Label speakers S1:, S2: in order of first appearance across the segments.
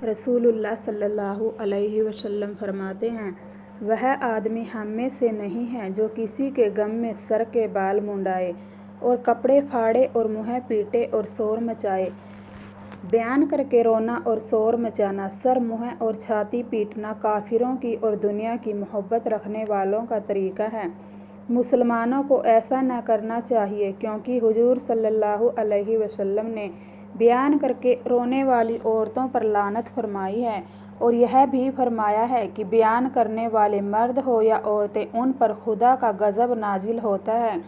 S1: रसूलुल्लाह सल्लल्लाहु अलैहि वसल्लम फरमाते हैं, वह आदमी हम में से नहीं है जो किसी के गम में सर के बाल मुंडाए और कपड़े फाड़े और मुँह पीटे और शोर मचाए। बयान करके रोना और शोर मचाना, सर मुँह और छाती पीटना काफिरों की और दुनिया की मोहब्बत रखने वालों का तरीका है। मुसलमानों को ऐसा न करना चाहिए, क्योंकि हुजूर सल्लल्लाहु अलैहि वसल्लम ने बयान करके रोने वाली औरतों पर लानत फरमाई है और यह भी फरमाया है कि बयान करने वाले मर्द हो या औरतें, उन पर खुदा का गज़ब नाजिल होता है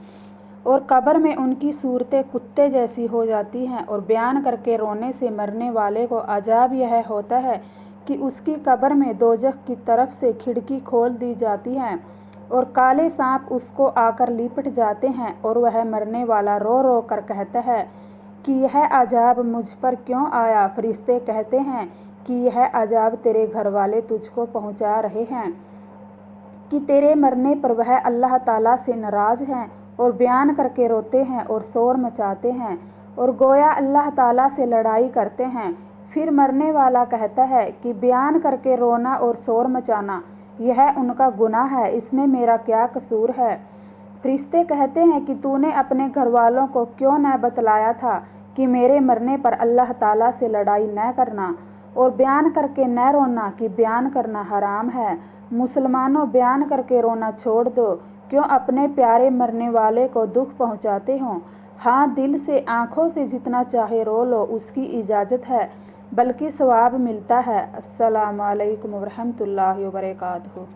S1: और कब्र में उनकी सूरतें कुत्ते जैसी हो जाती हैं। और बयान करके रोने से मरने वाले को अजाब यह होता है कि उसकी कब्र में दोजख की तरफ से खिड़की खोल दी जाती है और काले सांप उसको आकर लिपट जाते हैं और वह मरने वाला रो रो कर कहता है कि यह अजाब मुझ पर क्यों आया। फरिश्ते कहते हैं कि यह अजाब तेरे घर वाले तुझको पहुंचा रहे हैं कि तेरे मरने पर वह अल्लाह ताला से नाराज़ हैं, और बयान करके रोते हैं और शोर मचाते हैं और गोया अल्लाह ताला से लड़ाई करते हैं। फिर मरने वाला कहता है कि बयान करके रोना और शोर मचाना यह उनका गुनाह है, इसमें मेरा क्या कसूर है। फरिश्ते कहते हैं कि तूने अपने घर वालों को क्यों न बतलाया था कि मेरे मरने पर अल्लाह ताला से लड़ाई न करना और बयान करके न रोना, कि बयान करना हराम है। मुसलमानों, बयान करके रोना छोड़ दो, क्यों अपने प्यारे मरने वाले को दुख पहुंचाते हो। हाँ, दिल से, आँखों से जितना चाहे रो लो, उसकी इजाज़त है, बल्कि सवाब मिलता है। अस्सलामु अलैकुम वरहमतुल्लाहि वबरकातुहू।